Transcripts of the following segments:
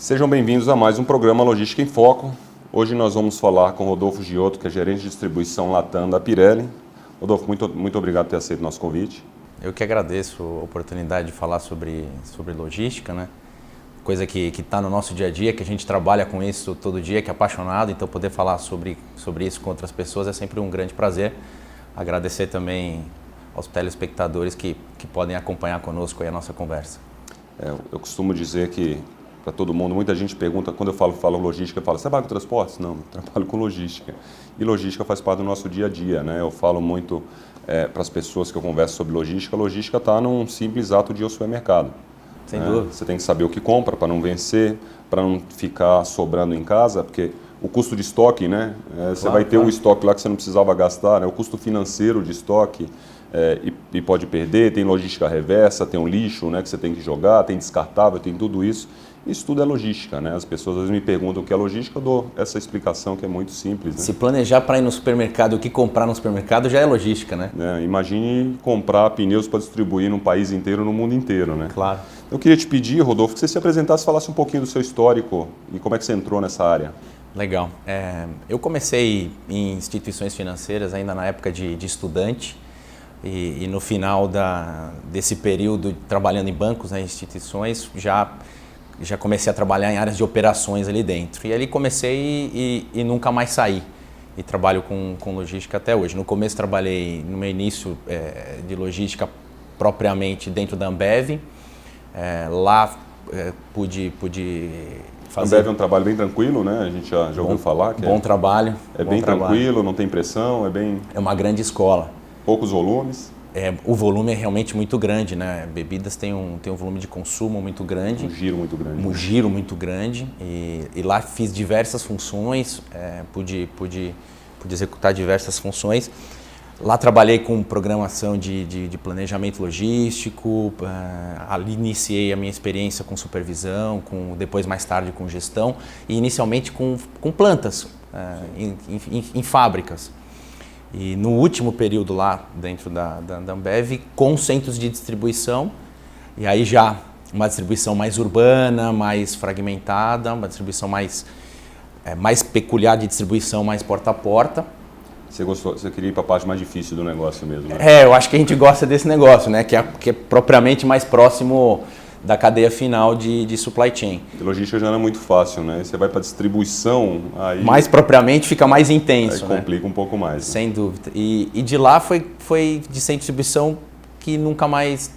Sejam bem-vindos a mais um programa Logística em Foco. Hoje nós vamos falar com Rodolfo Giotto, que é gerente de distribuição Latam da Pirelli. Rodolfo, muito obrigado por ter aceito o nosso convite. Eu que agradeço a oportunidade de falar sobre logística, né? Coisa que está no nosso dia a dia, que a gente trabalha com isso todo dia, que é apaixonado, então poder falar sobre isso com outras pessoas é sempre um grande prazer. Agradecer também aos telespectadores que podem acompanhar conosco aí a nossa conversa. Eu costumo dizer que, para todo mundo, muita gente pergunta, quando eu falo logística, eu falo, você trabalha com transportes? Não, eu trabalho com logística. E logística faz parte do nosso dia a dia, né? Eu falo muito para as pessoas que eu converso sobre logística está num simples ato de ir ao supermercado. Sem dúvida. Você tem que saber o que compra para não vencer, para não ficar sobrando em casa, porque o custo de estoque, né? Você vai ter o estoque lá que você não precisava gastar, né? O custo financeiro de estoque e pode perder, tem logística reversa, tem o lixo, né, que você tem que jogar, tem descartável, tem tudo isso. Isso tudo é logística, né? As pessoas às vezes me perguntam o que é logística, eu dou essa explicação que é muito simples. Né? Se planejar para ir no supermercado, o que comprar no supermercado já é logística, né? Imagine comprar pneus para distribuir no país inteiro, no mundo inteiro, né? Claro. Eu queria te pedir, Rodolfo, que você se apresentasse, falasse um pouquinho do seu histórico e como é que você entrou nessa área. Legal. Eu comecei em instituições financeiras ainda na época de estudante e no final desse período trabalhando em bancos, né, instituições, já comecei a trabalhar em áreas de operações ali dentro. E ali comecei e nunca mais saí. E trabalho com logística até hoje. No começo trabalhei no meu início de logística propriamente dentro da Ambev. Lá pude fazer... Ambev é um trabalho bem tranquilo, né? A gente já ouviu falar. Que bom trabalho. É bem tranquilo, não tem pressão, É uma grande escola. Poucos volumes. O volume é realmente muito grande, né? Bebidas tem um volume de consumo muito grande. Um giro muito grande. Um giro muito grande. E lá fiz diversas funções, pude executar diversas funções. Lá trabalhei com programação de planejamento logístico, ali iniciei a minha experiência com supervisão, depois mais tarde com gestão e inicialmente com plantas, em fábricas. E no último período lá dentro da Ambev, com centros de distribuição, e aí já uma distribuição mais urbana, mais fragmentada, uma distribuição mais peculiar de distribuição, mais porta a porta. Você queria ir para a parte mais difícil do negócio mesmo, né? Eu acho que a gente gosta desse negócio, né? Que é propriamente mais próximo da cadeia final de supply chain. A logística já não é muito fácil, né? Você vai para distribuição, aí... Mais propriamente fica mais intenso, aí complica um pouco mais. Sem dúvida. E de lá foi de centro de distribuição que nunca mais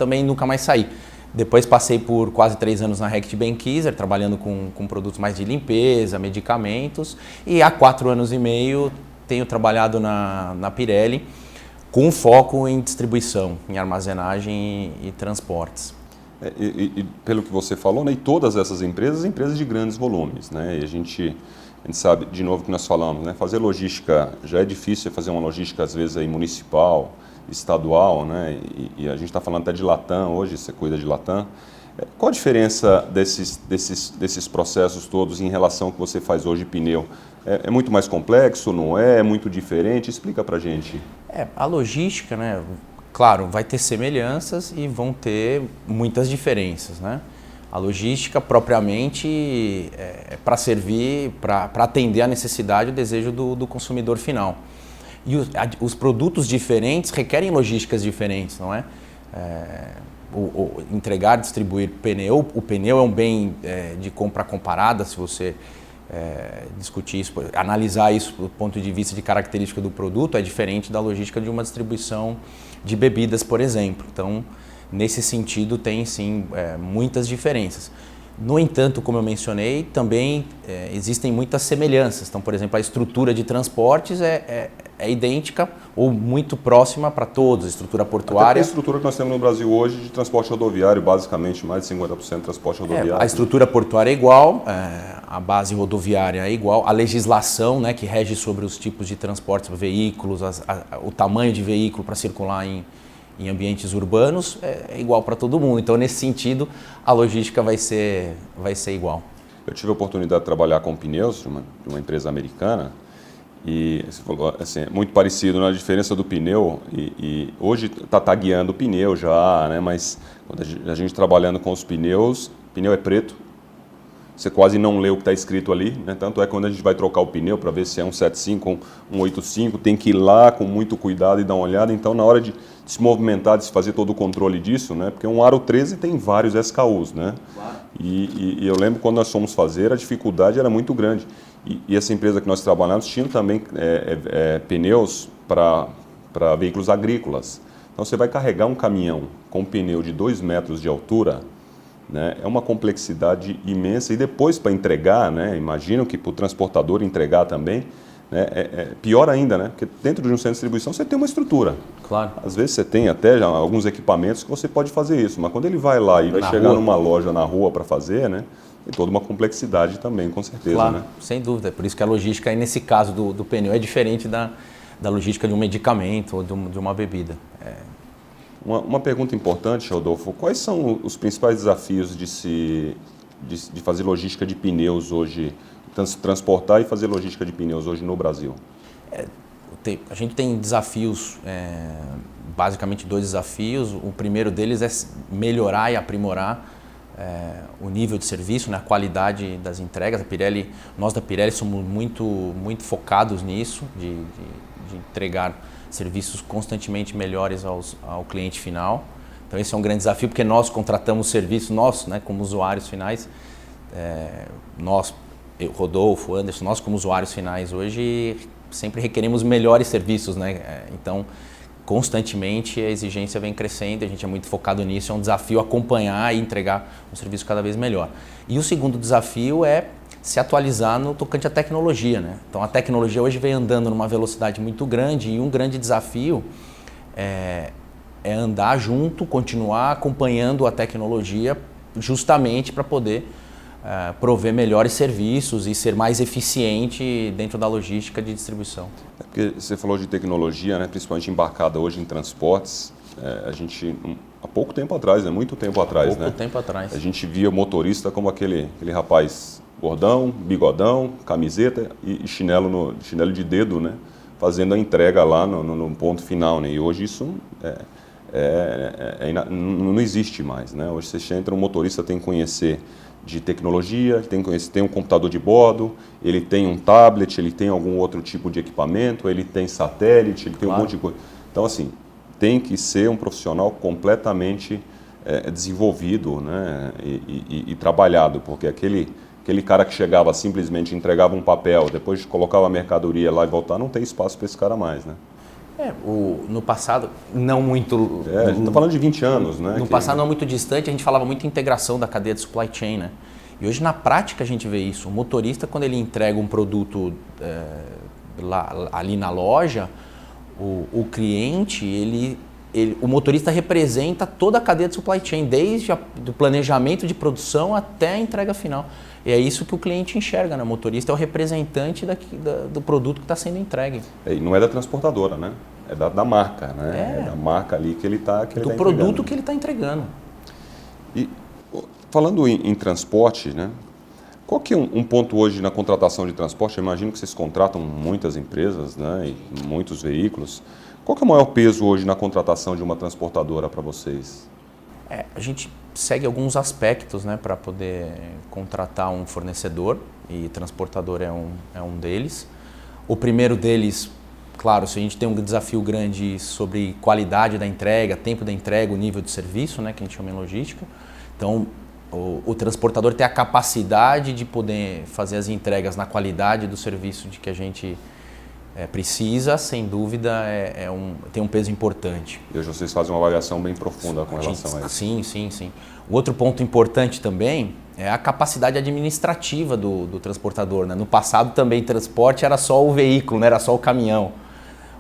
saí. Depois passei por quase 3 anos na Reckitt Benckiser, trabalhando com produtos mais de limpeza, medicamentos. E há 4 anos e meio tenho trabalhado na Pirelli com foco em distribuição, em armazenagem e transportes. E pelo que você falou, né, e todas essas empresas de grandes volumes, né? E a gente sabe, de novo, que nós falamos, né? Fazer logística já é difícil, fazer uma logística às vezes aí municipal, estadual, né? E a gente está falando até de Latam hoje, você cuida de Latam. Qual a diferença desses processos todos em relação ao que você faz hoje de pneu? É muito mais complexo, não é? É muito diferente? Explica pra gente. A logística, né? Claro, vai ter semelhanças e vão ter muitas diferenças, né? A logística propriamente é para servir, para atender a necessidade e o desejo do consumidor final. E os produtos diferentes requerem logísticas diferentes, não é? Entregar, distribuir pneu, o pneu é um bem de compra comparada, se você discutir isso, analisar isso do ponto de vista de característica do produto, é diferente da logística de uma distribuição de bebidas, por exemplo. Então, nesse sentido, tem sim muitas diferenças. No entanto, como eu mencionei, também existem muitas semelhanças. Então, por exemplo, a estrutura de transportes é idêntica ou muito próxima para todos, a estrutura portuária. Até a estrutura que nós temos no Brasil hoje de transporte rodoviário, basicamente mais de 50% de transporte rodoviário. A estrutura portuária é igual, a base rodoviária é igual, a legislação, né, que rege sobre os tipos de transportes, veículos, o tamanho de veículo para circular em ambientes urbanos é igual para todo mundo. Então, nesse sentido, a logística vai ser igual. Eu tive a oportunidade de trabalhar com pneus de uma empresa americana e você falou, assim, é muito parecido na diferença do pneu e hoje está tagueando o pneu já, né? Mas quando a gente trabalhando com os pneus, o pneu é preto você quase não lê o que está escrito ali, né? Tanto é que quando a gente vai trocar o pneu para ver se é um 75 ou um 85, tem que ir lá com muito cuidado e dar uma olhada. Então, na hora de se movimentar, de se fazer todo o controle disso, né? Porque um aro 13 tem vários SKUs, né? Claro. E eu lembro quando nós fomos fazer, a dificuldade era muito grande. E essa empresa que nós trabalhamos tinha também pneus para veículos agrícolas. Então, você vai carregar um caminhão com um pneu de 2 metros de altura, né, é uma complexidade imensa. E depois, para entregar, né, imagino que para o transportador entregar também, né, pior ainda, né, porque dentro de um centro de distribuição você tem uma estrutura. Claro. Às vezes você tem até já alguns equipamentos que você pode fazer isso, mas quando ele vai lá e vai chegar numa loja na rua para fazer, né, tem toda uma complexidade também, com certeza. Claro, né? sem dúvida. Por isso que a logística, aí, nesse caso do pneu, é diferente da logística de um medicamento ou de uma bebida. Uma pergunta importante, Rodolfo, quais são os principais desafios de fazer logística de pneus hoje, transportar e fazer logística de pneus hoje no Brasil? A gente tem desafios, basicamente 2 desafios. O primeiro deles é melhorar e aprimorar o nível de serviço, né, a qualidade das entregas. Nós da Pirelli somos muito focados nisso, de entregar serviços constantemente melhores ao cliente final. Então esse é um grande desafio, porque nós contratamos serviços, nós, né, como usuários finais, Rodolfo, Anderson, nós como usuários finais hoje sempre requeremos melhores serviços, né? Então constantemente a exigência vem crescendo, a gente é muito focado nisso, é um desafio acompanhar e entregar um serviço cada vez melhor. E o segundo desafio é se atualizar no tocante à tecnologia, né? Então a tecnologia hoje vem andando numa velocidade muito grande e um grande desafio é andar junto, continuar acompanhando a tecnologia justamente para poder prover melhores serviços e ser mais eficiente dentro da logística de distribuição. Porque você falou de tecnologia, né, principalmente embarcada hoje em transportes, a gente, há pouco tempo atrás, né, muito tempo atrás, Pouco tempo atrás. A gente via o motorista como aquele rapaz gordão, bigodão, camiseta e chinelo de dedo, né, fazendo a entrega lá no ponto final, né, e hoje isso não existe mais, né, hoje você entra, um motorista tem que conhecer de tecnologia, tem um computador de bordo, ele tem um tablet, ele tem algum outro tipo de equipamento, ele tem satélite, ele tem um monte de coisa. Então, assim, tem que ser um profissional completamente desenvolvido, né, e trabalhado, porque aquele cara que chegava simplesmente entregava um papel, depois colocava a mercadoria lá e voltar, não tem espaço para esse cara mais, né? No passado, não muito... a gente está falando de 20 anos, né? No passado, não muito distante, a gente falava muito em integração da cadeia de supply chain, né? E hoje, na prática, a gente vê isso. O motorista, quando ele entrega um produto ali na loja, o cliente, o motorista representa toda a cadeia de supply chain, desde do planejamento de produção até a entrega final. E é isso que o cliente enxerga, né? O motorista é o representante do produto que está sendo entregue. E não é da transportadora, né? É da marca, né? É da marca ali que ele está do produto que ele está entregando. E falando em transporte, né? Qual que é um ponto hoje na contratação de transporte? Eu imagino que vocês contratam muitas empresas, né? E muitos veículos. Qual que é o maior peso hoje na contratação de uma transportadora para vocês? A gente segue alguns aspectos, né, para poder contratar um fornecedor, e transportador é um deles. O primeiro deles, claro, se a gente tem um desafio grande sobre qualidade da entrega, tempo da entrega, o nível de serviço, né, que a gente chama em logística. Então, o transportador tem a capacidade de poder fazer as entregas na qualidade do serviço de que a gente precisa, sem dúvida, tem um peso importante. E hoje vocês fazem uma avaliação bem profunda com relação a isso. Sim. O outro ponto importante também é a capacidade administrativa do transportador, né? No passado também transporte era só o veículo, não era só o caminhão,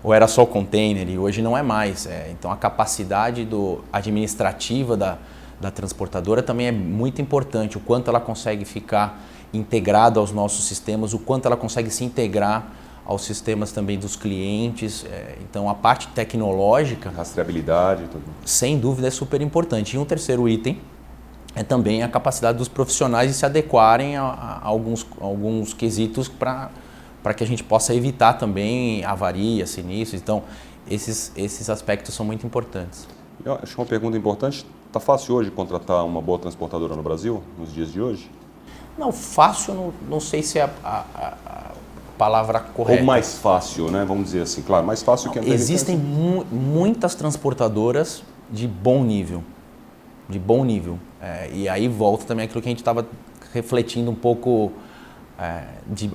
ou era só o container, e hoje não é mais. Então a capacidade administrativa da transportadora também é muito importante, o quanto ela consegue ficar integrada aos nossos sistemas, o quanto ela consegue se integrar aos sistemas também dos clientes. Então a parte tecnológica, rastreabilidade, tudo. Sem dúvida é super importante. E um terceiro item é também a capacidade dos profissionais de se adequarem a alguns quesitos para que a gente possa evitar também avarias, sinistros. Então esses aspectos são muito importantes. Eu acho uma pergunta importante. Está fácil hoje contratar uma boa transportadora no Brasil, nos dias de hoje? Não, fácil, não sei se é a palavra correta. Ou mais fácil, né? Vamos dizer assim, claro, mais fácil que a Existem muitas transportadoras de bom nível. De bom nível. E aí volta também aquilo que a gente estava refletindo um pouco.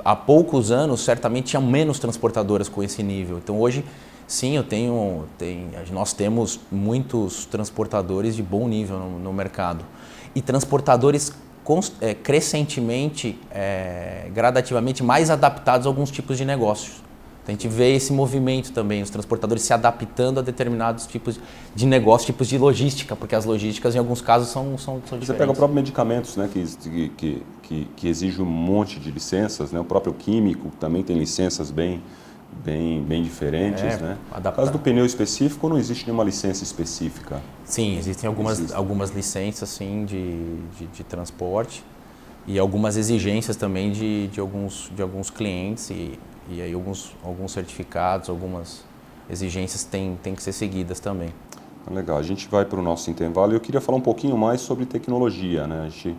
Há poucos anos, certamente tinha menos transportadoras com esse nível. Então hoje, sim, nós temos muitos transportadores de bom nível no mercado. E transportadores crescentemente, gradativamente mais adaptados a alguns tipos de negócios. Então, a gente vê esse movimento também, os transportadores se adaptando a determinados tipos de negócio, tipos de logística, porque as logísticas em alguns casos são diferentes. Você pega o próprio medicamentos, né, que exige um monte de licenças, né? O próprio químico também tem licenças bem diferentes, né? No caso do pneu específico, não existe nenhuma licença específica. Sim, existem algumas licenças sim, de transporte e algumas exigências também de alguns clientes e aí alguns certificados, algumas exigências têm que ser seguidas também. Legal, a gente vai para o nosso intervalo e eu queria falar um pouquinho mais sobre tecnologia, né? A gente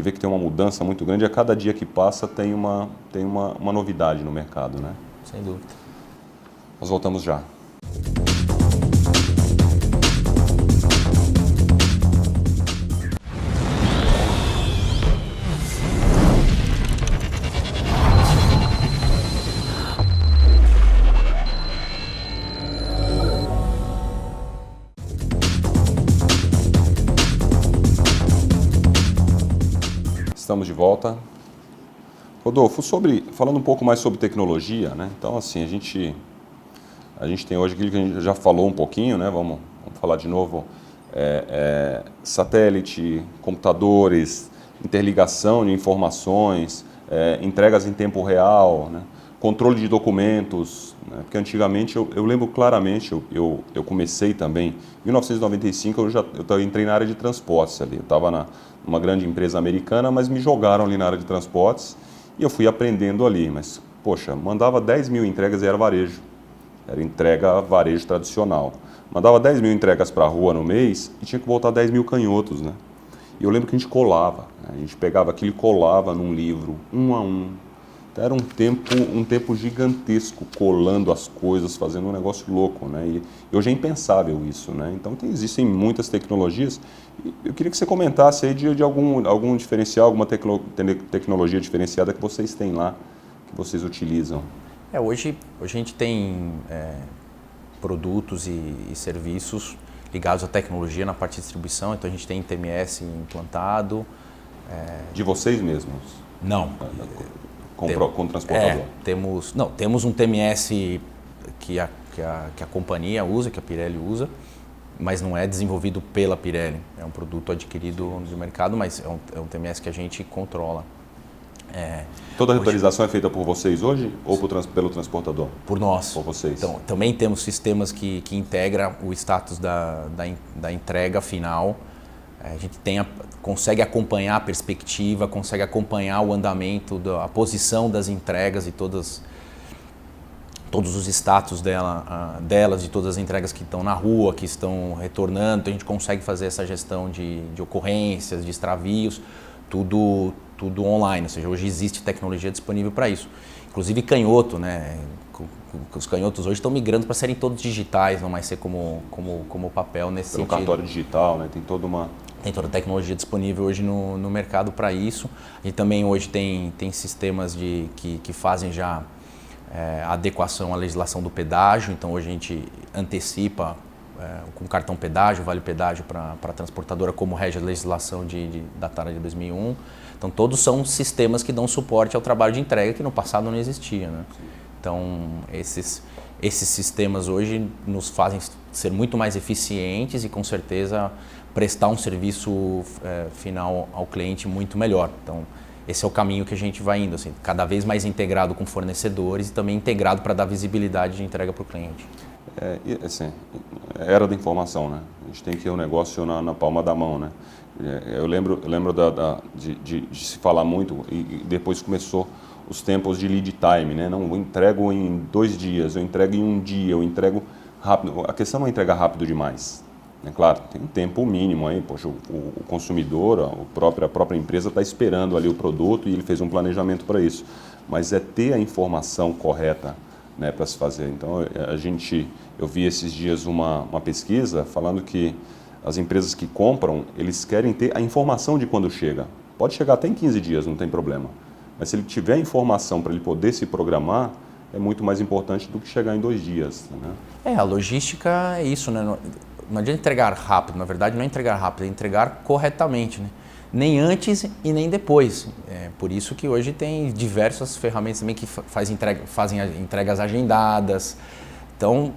vê que tem uma mudança muito grande e a cada dia que passa tem uma novidade no mercado, né? Sem dúvida. Nós voltamos já. Estamos de volta. Rodolfo, falando um pouco mais sobre tecnologia, né? Então, assim, a gente tem hoje aquilo que a gente já falou um pouquinho, né? Vamos falar de novo, satélite, computadores, interligação de informações, entregas em tempo real, né? Controle de documentos, né? Porque antigamente, eu lembro claramente, eu comecei também, em 1995 eu entrei na área de transportes ali, eu estava numa grande empresa americana, mas me jogaram ali na área de transportes, e eu fui aprendendo ali, mas, poxa, mandava 10 mil entregas e era varejo. Era entrega varejo tradicional. Mandava 10 mil entregas para a rua no mês e tinha que voltar 10 mil canhotos, né? E eu lembro que a gente colava, né? A gente pegava aquilo e colava num livro, um a um. Então era um tempo gigantesco colando as coisas, fazendo um negócio louco, né? E hoje é impensável isso, né? Então existem muitas tecnologias. Eu queria que você comentasse aí de algum diferencial, alguma tecnologia diferenciada que vocês têm lá, que vocês utilizam. Hoje a gente tem produtos e serviços ligados à tecnologia na parte de distribuição, então a gente tem TMS implantado. De vocês mesmos? Não. Com o transportador? Temos um TMS que a companhia usa, que a Pirelli usa, mas não é desenvolvido pela Pirelli. É um produto adquirido no mercado, mas é um TMS que a gente controla. Toda a autorização é feita por vocês hoje ou pelo transportador? Por nós. Por vocês. Então, também temos sistemas que integram o status da entrega final. A gente consegue acompanhar a perspectiva, consegue acompanhar o andamento, a posição das entregas e todos os status delas, de todas as entregas que estão na rua, que estão retornando. Então, a gente consegue fazer essa gestão de ocorrências, de extravios, tudo online, ou seja, hoje existe tecnologia disponível para isso. Inclusive canhoto, né? Os canhotos hoje estão migrando para serem todos digitais, não mais ser como papel nesse sentido. Pelo cartório digital, né? Tem toda a tecnologia disponível hoje no mercado para isso. E também hoje tem sistemas que fazem já a adequação à legislação do pedágio, então hoje a gente antecipa com cartão pedágio, vale pedágio para a transportadora, como rege a legislação da TARA de 2001. Então, todos são sistemas que dão suporte ao trabalho de entrega que no passado não existia, né? Então, esses sistemas hoje nos fazem ser muito mais eficientes e, com certeza, prestar um serviço final ao cliente muito melhor. Então, esse é o caminho que a gente vai indo, assim, cada vez mais integrado com fornecedores e também integrado para dar visibilidade de entrega para o cliente. Assim, era da informação, né? A gente tem que ter o negócio na palma da mão, né? Eu lembro de se falar muito e depois começou os tempos de lead time, né? Não, eu entrego em 2 dias, eu entrego em 1 dia, eu entrego rápido. A questão não é entregar rápido demais, É claro, tem um tempo mínimo aí, poxa, o consumidor, a própria empresa está esperando ali o produto e ele fez um planejamento para isso. Mas é ter a informação correta, né, para se fazer. Então, eu vi esses dias uma pesquisa falando que as empresas que compram, eles querem ter a informação de quando chega. Pode chegar até em 15 dias, não tem problema. Mas se ele tiver a informação para ele poder se programar, é muito mais importante do que chegar em 2 dias. Né? A logística é isso, né? Não adianta entregar rápido, na verdade não é entregar rápido, é entregar corretamente, né? Nem antes e nem depois. É por isso que hoje tem diversas ferramentas também que fazem entregas agendadas. Então,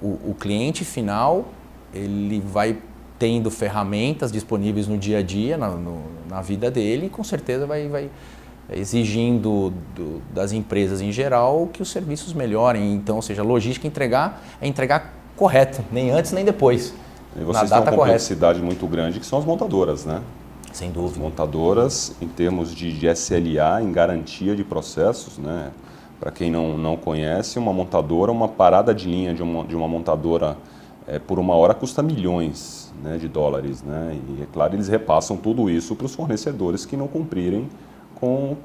o cliente final, ele vai tendo ferramentas disponíveis no dia a dia, na vida dele, e com certeza vai exigindo das empresas em geral que os serviços melhorem. Então, ou seja, a logística é entregar correto, nem antes nem depois. E vocês têm uma complexidade muito grande que são as montadoras, né? Sem dúvida. As montadoras, em termos de SLA, em garantia de processos, né? Para quem não conhece, uma montadora, uma parada de linha de uma montadora por 1 hora custa milhões, né, de dólares, né? E é claro, eles repassam tudo isso para os fornecedores que não cumprirem com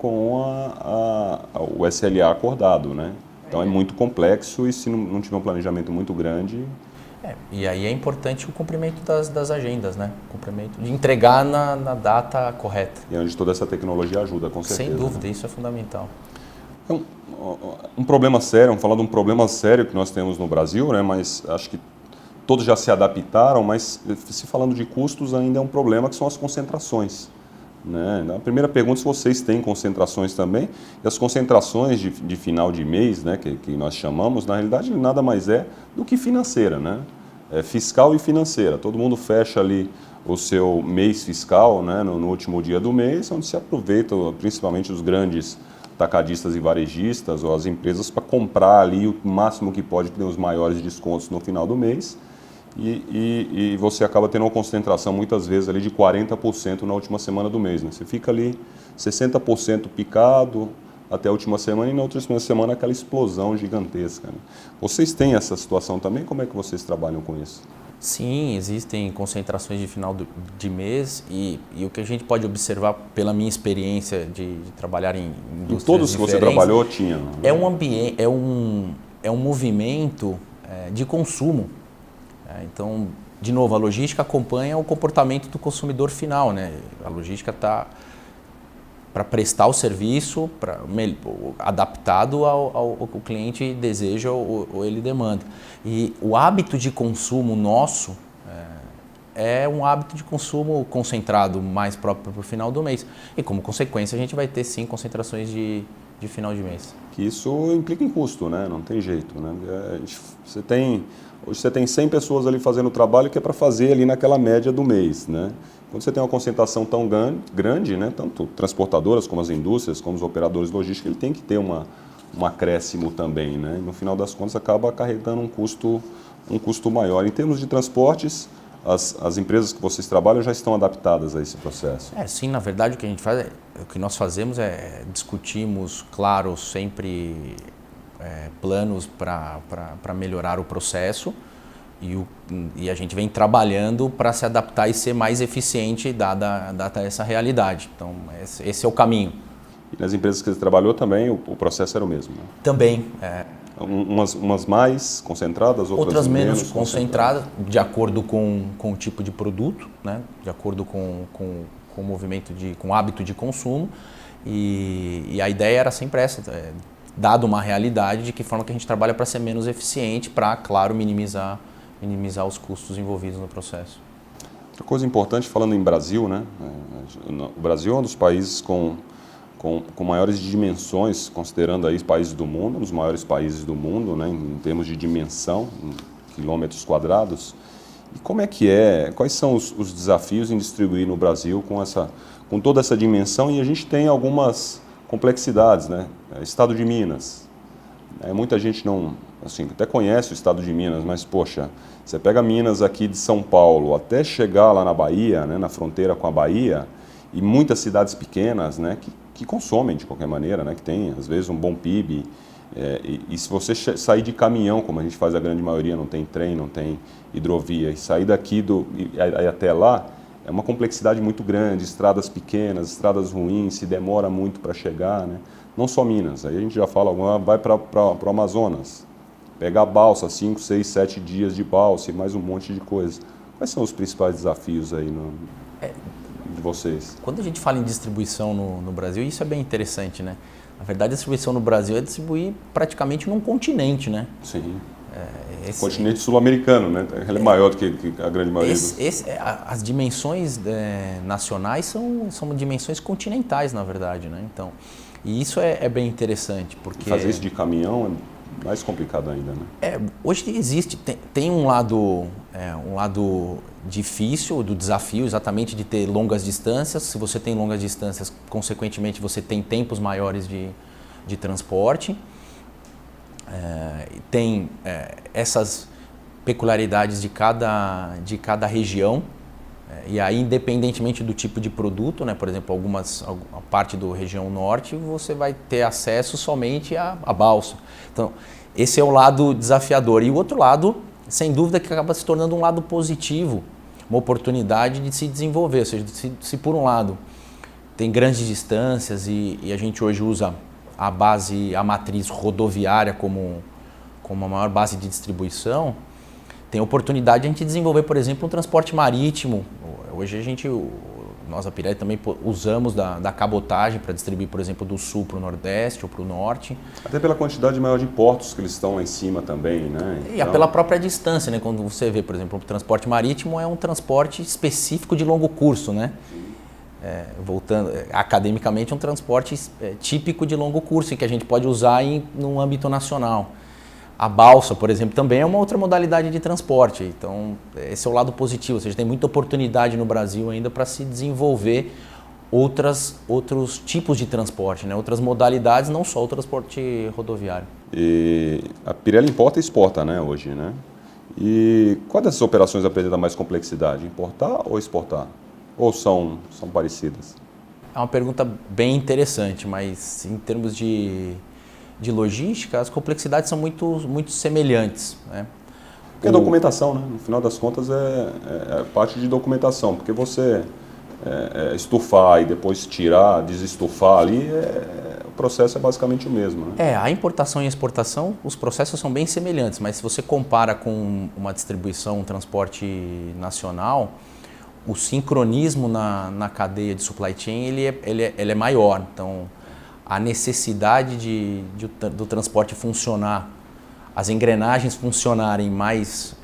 o SLA acordado, né? Então é muito complexo e se não tiver um planejamento muito grande... E aí é importante o cumprimento das agendas, né? O cumprimento de entregar na data correta. E onde toda essa tecnologia ajuda, com certeza. Sem dúvida, né? Isso é fundamental. Um problema sério, vamos falar de um problema sério que nós temos no Brasil, né? Mas acho que todos já se adaptaram, mas se falando de custos ainda é um problema que são as concentrações. Né? A primeira pergunta é se vocês têm concentrações também, e as concentrações de final de mês, né, que nós chamamos, na realidade nada mais é do que financeira, né? É fiscal e financeira. Todo mundo fecha ali o seu mês fiscal, né, no último dia do mês, onde se aproveita principalmente os grandes atacadistas e varejistas ou as empresas para comprar ali o máximo que pode, ter os maiores descontos no final do mês. E você acaba tendo uma concentração muitas vezes ali de 40% na última semana do mês. Né? Você fica ali 60% picado até a última semana e na última semana aquela explosão gigantesca. Né? Vocês têm essa situação também? Como é que vocês trabalham com isso? Sim, existem concentrações de final de mês e o que a gente pode observar pela minha experiência de trabalhar em indústrias em todos que você trabalhou tinha? Né? É um movimento de consumo. Então, de novo, a logística acompanha o comportamento do consumidor final, né? A logística está para prestar o serviço adaptado ao que o cliente deseja ou ele demanda. E o hábito de consumo nosso é um hábito de consumo concentrado mais próprio para o final do mês. E como consequência a gente vai ter sim concentrações de final de mês. Que isso implica em custo, né? Não tem jeito, né? Hoje você tem 100 pessoas ali fazendo o trabalho que é para fazer ali naquela média do mês, né? Quando você tem uma concentração tão grande, né, tanto transportadoras como as indústrias, como os operadores logísticos, ele tem que ter um acréscimo também, né? E no final das contas acaba acarretando um custo maior. Em termos de transportes, as empresas que vocês trabalham já estão adaptadas a esse processo? Sim, na verdade o que nós fazemos é discutimos, claro, sempre planos para melhorar o processo e a gente vem trabalhando para se adaptar e ser mais eficiente dada essa realidade. Então, esse é o caminho. E nas empresas que você trabalhou também o processo era o mesmo? Né? Também. Umas mais concentradas, outras menos concentradas, de acordo com o tipo de produto, né? De acordo com o movimento, com o hábito de consumo. E a ideia era sempre essa, dado uma realidade, de que forma que a gente trabalha para ser menos eficiente, para, claro, minimizar os custos envolvidos no processo. Outra coisa importante, falando em Brasil, né? O Brasil é um dos países com maiores dimensões, considerando aí os países do mundo, um dos maiores países do mundo, né, em termos de dimensão, em quilômetros quadrados. E como é que quais são os desafios em distribuir no Brasil com toda essa dimensão? E a gente tem algumas complexidades, né? Estado de Minas. Muita gente até conhece o estado de Minas, mas, poxa, você pega Minas aqui de São Paulo até chegar lá na Bahia, né, na fronteira com a Bahia, e muitas cidades pequenas, né, que consomem de qualquer maneira, né, que tem às vezes um bom PIB, E se você sair de caminhão, como a gente faz a grande maioria, não tem trem, não tem hidrovia, e sair daqui e até lá, é uma complexidade muito grande, estradas pequenas, estradas ruins, se demora muito para chegar, né? Não só Minas, aí a gente já fala, vai para o Amazonas, pegar a balsa, 5, 6, 7 dias de balsa e mais um monte de coisa. Quais são os principais desafios aí de vocês? Quando a gente fala em distribuição no Brasil, isso é bem interessante, né? Na verdade, a distribuição no Brasil é distribuir praticamente num continente, né? Sim. Continente sul-americano, né? Ele é maior do que a grande maioria. As dimensões nacionais são dimensões continentais, na verdade, né? Então, e isso é bem interessante, porque... Fazer isso de caminhão é mais complicado ainda, né? Hoje existe, tem um lado difícil do desafio, exatamente de ter longas distâncias. Se você tem longas distâncias, consequentemente você tem tempos maiores de transporte. Tem essas peculiaridades de cada região, e aí, independentemente do tipo de produto, né, por exemplo, a parte da região norte, você vai ter acesso somente à balsa. Então, esse é o lado desafiador. E o outro lado, sem dúvida, que acaba se tornando um lado positivo, uma oportunidade de se desenvolver. Ou seja, se por um lado tem grandes distâncias e a gente hoje usa a matriz rodoviária como a maior base de distribuição, tem oportunidade de a gente desenvolver, por exemplo, um transporte marítimo. Hoje nós, a Pirelli, também usamos da cabotagem para distribuir, por exemplo, do sul para o nordeste ou para o norte. Até pela quantidade maior de portos que eles estão lá em cima também, né? E pela própria distância, né? Quando você vê, por exemplo, o transporte marítimo é um transporte específico de longo curso, né? Voltando, academicamente é um transporte típico de longo curso e que a gente pode usar no âmbito nacional. A balsa, por exemplo, também é uma outra modalidade de transporte. Então, esse é o lado positivo. Ou seja, tem muita oportunidade no Brasil ainda para se desenvolver outros tipos de transporte, né? Outras modalidades, não só o transporte rodoviário. E a Pirelli importa e exporta, né, hoje, né? E qual dessas operações apresenta mais complexidade? Importar ou exportar? Ou são parecidas? É uma pergunta bem interessante, mas em termos de logística, as complexidades são muito semelhantes, né? Porque a documentação, né? No final das contas, é parte de documentação, porque você estufar e depois tirar, desestufar ali, o processo é basicamente o mesmo, né? A importação e a exportação, os processos são bem semelhantes, mas se você compara com uma distribuição, um transporte nacional, o sincronismo na cadeia de supply chain ele é maior. Então, a necessidade do transporte funcionar, as engrenagens funcionarem mais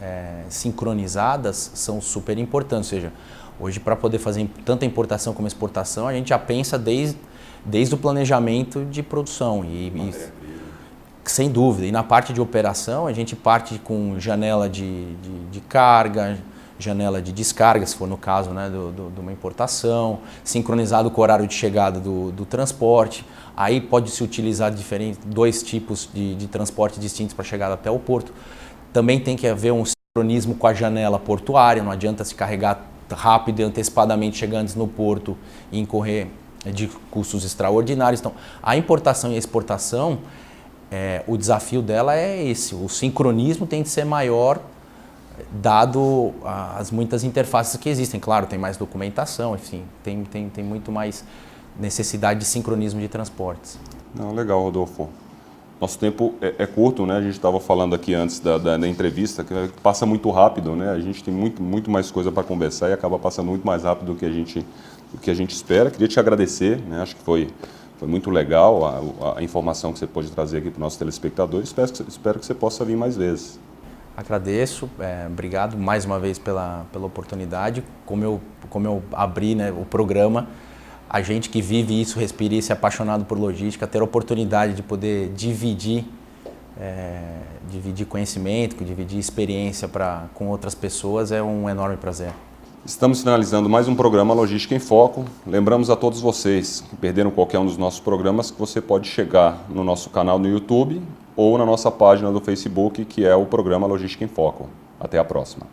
sincronizadas são super importantes. Ou seja, hoje para poder fazer tanto a importação como a exportação, a gente já pensa desde o planejamento de produção. Sem dúvida. E na parte de operação, a gente parte com janela de carga, janela de descarga, se for no caso, né, de uma importação, sincronizado com o horário de chegada do transporte. Aí pode-se utilizar dois tipos de transporte distintos para chegada até o porto. Também tem que haver um sincronismo com a janela portuária, não adianta se carregar rápido e antecipadamente chegando no porto e incorrer de custos extraordinários. Então, a importação e a exportação, o desafio dela é esse, o sincronismo tem de ser maior, dado as muitas interfaces que existem. Claro, tem mais documentação, enfim, tem muito mais necessidade de sincronismo de transportes. Não, legal, Rodolfo. Nosso tempo é curto, né? A gente estava falando aqui antes da entrevista, que passa muito rápido, né? A gente tem muito mais coisa para conversar e acaba passando muito mais rápido do que a gente espera. Queria te agradecer, né? Acho que foi muito legal a informação que você pôde trazer aqui para os nossos telespectadores. Espero que você possa vir mais vezes. Agradeço, obrigado mais uma vez pela oportunidade. Como eu abri, né, o programa, a gente que vive isso, respira isso, é apaixonado por logística, ter a oportunidade de poder dividir conhecimento, dividir experiência com outras pessoas é um enorme prazer. Estamos finalizando mais um programa Logística em Foco. Lembramos a todos vocês que perderam qualquer um dos nossos programas que você pode chegar no nosso canal no YouTube ou na nossa página do Facebook, que é o programa Logística em Foco. Até a próxima.